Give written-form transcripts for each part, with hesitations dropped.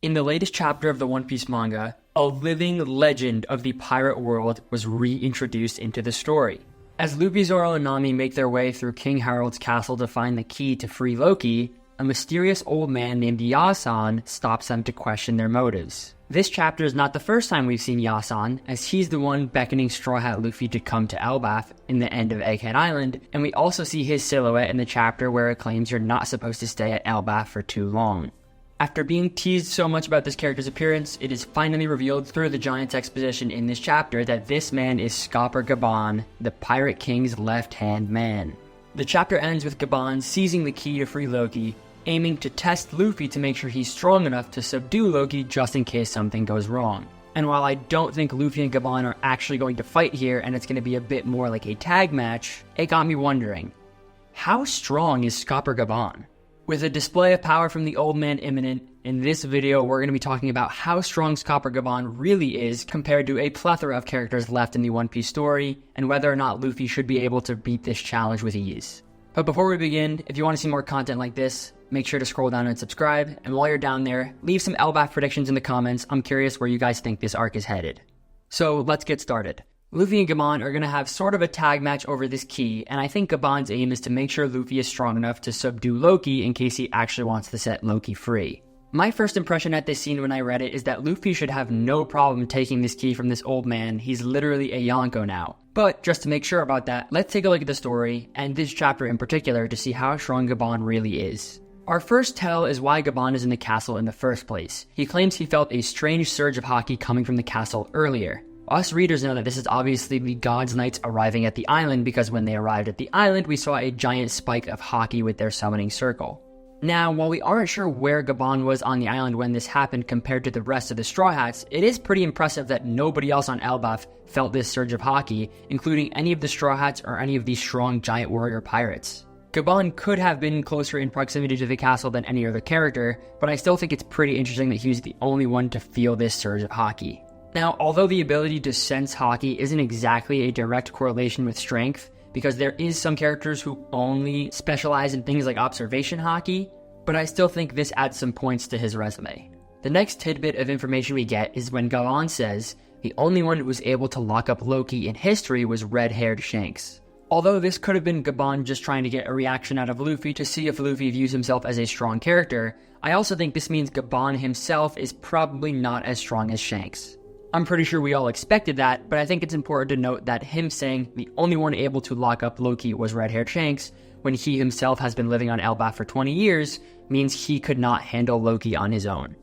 In the latest chapter of the One Piece manga, a living legend of the pirate world was reintroduced into the story. As Luffy, Zoro, and Nami make their way through King Harold's castle to find the key to free Loki, a mysterious old man named Yasan stops them to question their motives. This chapter is not the first time we've seen Yasan, as he's the one beckoning Straw Hat Luffy to come to Elbaf in the end of Egghead Island, and we also see his silhouette in the chapter where it claims you're not supposed to stay at Elbaf for too long. After being teased so much about this character's appearance, it is finally revealed through the Giant's exposition in this chapter that this man is Scopper Gaban, the Pirate King's left-hand man. The chapter ends with Gaban seizing the key to free Loki, aiming to test Luffy to make sure he's strong enough to subdue Loki just in case something goes wrong. And while I don't think Luffy and Gaban are actually going to fight here and it's going to be a bit more like a tag match, it got me wondering, how strong is Scopper Gaban? With a display of power from the old man imminent, in this video we're going to be talking about how strong Scopper Gaban really is compared to a plethora of characters left in the One Piece story, and whether or not Luffy should be able to beat this challenge with ease. But before we begin, if you want to see more content like this, make sure to scroll down and subscribe, and while you're down there, leave some Elbaf predictions in the comments. I'm curious where you guys think this arc is headed. So let's get started. Luffy and Gaban are going to have sort of a tag match over this key, and I think Gaban's aim is to make sure Luffy is strong enough to subdue Loki in case he actually wants to set Loki free. My first impression at this scene when I read it is that Luffy should have no problem taking this key from this old man. He's literally a Yonko now. But just to make sure about that, let's take a look at the story, and this chapter in particular, to see how strong Gaban really is. Our first tell is why Gaban is in the castle in the first place. He claims he felt a strange surge of haki coming from the castle earlier. Us readers know that this is obviously the God's Knights arriving at the island, because when they arrived at the island, we saw a giant spike of haki with their summoning circle. Now, while we aren't sure where Gaban was on the island when this happened compared to the rest of the Straw Hats, it is pretty impressive that nobody else on Elbaf felt this surge of haki, including any of the Straw Hats or any of these strong giant warrior pirates. Gaban could have been closer in proximity to the castle than any other character, but I still think it's pretty interesting that he was the only one to feel this surge of haki. Now, although the ability to sense haki isn't exactly a direct correlation with strength, because there is some characters who only specialize in things like observation haki, but I still think this adds some points to his resume. The next tidbit of information we get is when Gaban says the only one who was able to lock up Loki in history was red-haired Shanks. Although this could have been Gaban just trying to get a reaction out of Luffy to see if Luffy views himself as a strong character, I also think this means Gaban himself is probably not as strong as Shanks. I'm pretty sure we all expected that, but I think it's important to note that him saying the only one able to lock up Loki was red-haired Shanks, when he himself has been living on Elbaf for 20 years, means he could not handle Loki on his own.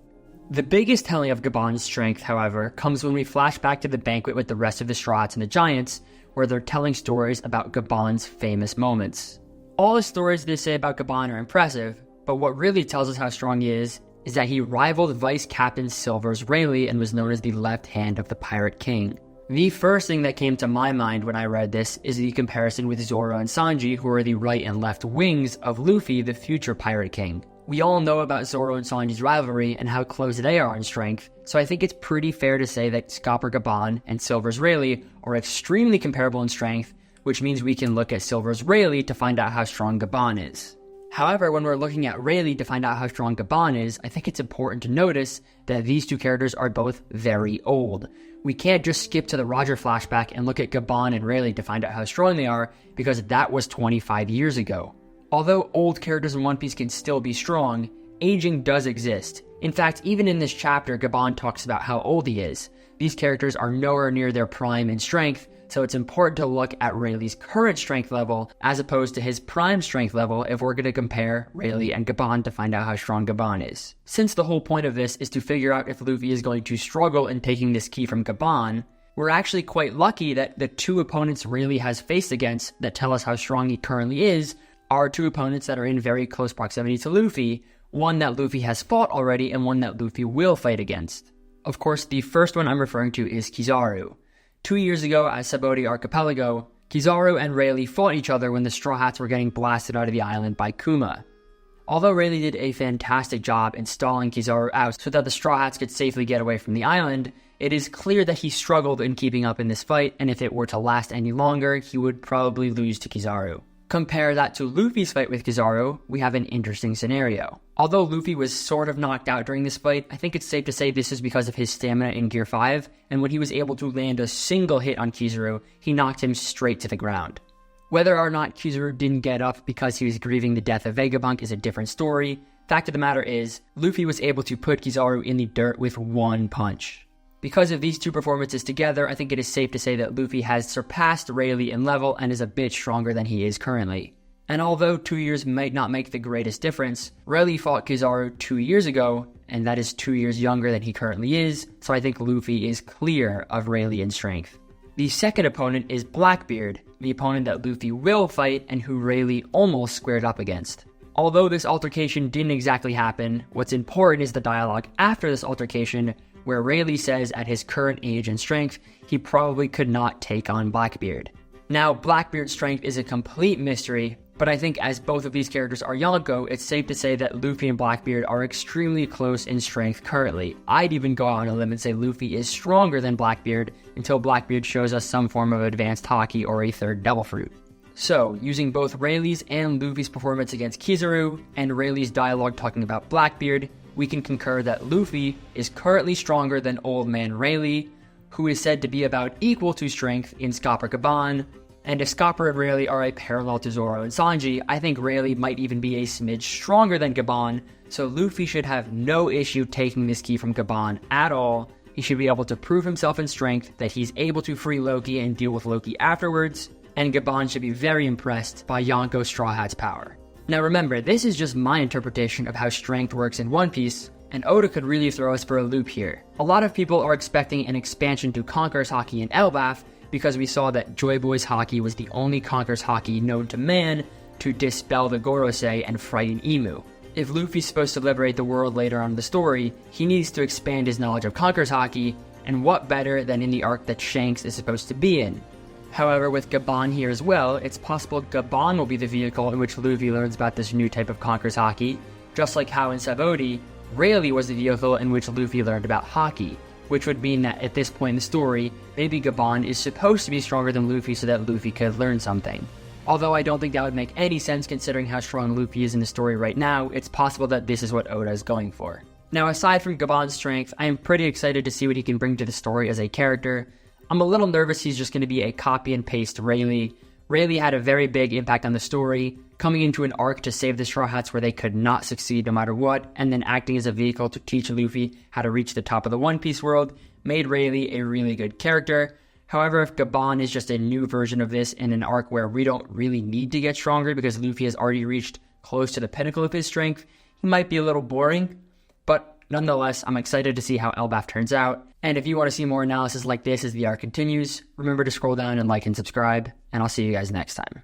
The biggest telling of Gaban's strength, however, comes when we flash back to the banquet with the rest of the Straw Hats and the Giants, where they're telling stories about Gaban's famous moments. All the stories they say about Gaban are impressive, but what really tells us how strong he is that he rivaled Vice Captain Silver's Rayleigh and was known as the left hand of the Pirate King. The first thing that came to my mind when I read this is the comparison with Zoro and Sanji, who are the right and left wings of Luffy, the future Pirate King. We all know about Zoro and Sanji's rivalry and how close they are in strength, so I think it's pretty fair to say that Scopper Gaban and Silver's Rayleigh are extremely comparable in strength, which means we can look at Silver's Rayleigh to find out how strong Gaban is. However, when we're looking at Rayleigh to find out how strong Gaban is, I think it's important to notice that these two characters are both very old. We can't just skip to the Roger flashback and look at Gaban and Rayleigh to find out how strong they are, because that was 25 years ago. Although old characters in One Piece can still be strong, aging does exist. In fact, even in this chapter, Gaban talks about how old he is. These characters are nowhere near their prime in strength, so it's important to look at Rayleigh's current strength level as opposed to his prime strength level if we're going to compare Rayleigh and Gaban to find out how strong Gaban is. Since the whole point of this is to figure out if Luffy is going to struggle in taking this key from Gaban, we're actually quite lucky that the two opponents Rayleigh has faced against that tell us how strong he currently is are two opponents that are in very close proximity to Luffy, one that Luffy has fought already and one that Luffy will fight against. Of course, the first one I'm referring to is Kizaru. 2 years ago at Sabaody Archipelago, Kizaru and Rayleigh fought each other when the Straw Hats were getting blasted out of the island by Kuma. Although Rayleigh did a fantastic job in stalling Kizaru out so that the Straw Hats could safely get away from the island, it is clear that he struggled in keeping up in this fight, and if it were to last any longer, he would probably lose to Kizaru. Compare that to Luffy's fight with Kizaru, we have an interesting scenario. Although Luffy was sort of knocked out during this fight, I think it's safe to say this is because of his stamina in Gear 5, and when he was able to land a single hit on Kizaru, he knocked him straight to the ground. Whether or not Kizaru didn't get up because he was grieving the death of Vegapunk is a different story. Fact of the matter is, Luffy was able to put Kizaru in the dirt with one punch. Because of these two performances together, I think it is safe to say that Luffy has surpassed Rayleigh in level and is a bit stronger than he is currently. And although 2 years might not make the greatest difference, Rayleigh fought Kizaru 2 years ago, and that is 2 years younger than he currently is, so I think Luffy is clear of Rayleigh in strength. The second opponent is Blackbeard, the opponent that Luffy will fight and who Rayleigh almost squared up against. Although this altercation didn't exactly happen, what's important is the dialogue after this altercation, where Rayleigh says at his current age and strength, he probably could not take on Blackbeard. Now, Blackbeard's strength is a complete mystery, but I think as both of these characters are Yonko, it's safe to say that Luffy and Blackbeard are extremely close in strength currently. I'd even go out on a limb and say Luffy is stronger than Blackbeard until Blackbeard shows us some form of advanced haki or a third devil fruit. So, using both Rayleigh's and Luffy's performance against Kizaru, and Rayleigh's dialogue talking about Blackbeard, we can concur that Luffy is currently stronger than Old Man Rayleigh, who is said to be about equal to strength in Scopper Gaban, and if Scopper and Rayleigh are a parallel to Zoro and Sanji, I think Rayleigh might even be a smidge stronger than Gaban, so Luffy should have no issue taking this key from Gaban at all. He should be able to prove himself in strength, that he's able to free Loki and deal with Loki afterwards, and Gaban should be very impressed by Yonko Straw Hat's power. Now remember, this is just my interpretation of how strength works in One Piece, and Oda could really throw us for a loop here. A lot of people are expecting an expansion to Conqueror's Haki in Elbaf, because we saw that Joy Boy's Haki was the only Conqueror's Haki known to man to dispel the Gorosei and frighten Emu. If Luffy's supposed to liberate the world later on in the story, he needs to expand his knowledge of Conqueror's Haki, and what better than in the arc that Shanks is supposed to be in. However, with Gaban here as well, it's possible Gaban will be the vehicle in which Luffy learns about this new type of Conqueror's Haki, just like how in Sabaody, Rayleigh was the vehicle in which Luffy learned about Haki, which would mean that at this point in the story, maybe Gaban is supposed to be stronger than Luffy so that Luffy could learn something. Although I don't think that would make any sense considering how strong Luffy is in the story right now, it's possible that this is what Oda is going for. Now, aside from Gaban's strength, I am pretty excited to see what he can bring to the story as a character. I'm a little nervous he's just going to be a copy and paste Rayleigh. Rayleigh had a very big impact on the story, coming into an arc to save the Straw Hats where they could not succeed no matter what, and then acting as a vehicle to teach Luffy how to reach the top of the One Piece world, made Rayleigh a really good character. However, if Gaban is just a new version of this in an arc where we don't really need to get stronger because Luffy has already reached close to the pinnacle of his strength, he might be a little boring, but nonetheless, I'm excited to see how Elbaf turns out. And if you want to see more analysis like this as the arc continues, remember to scroll down and like and subscribe, and I'll see you guys next time.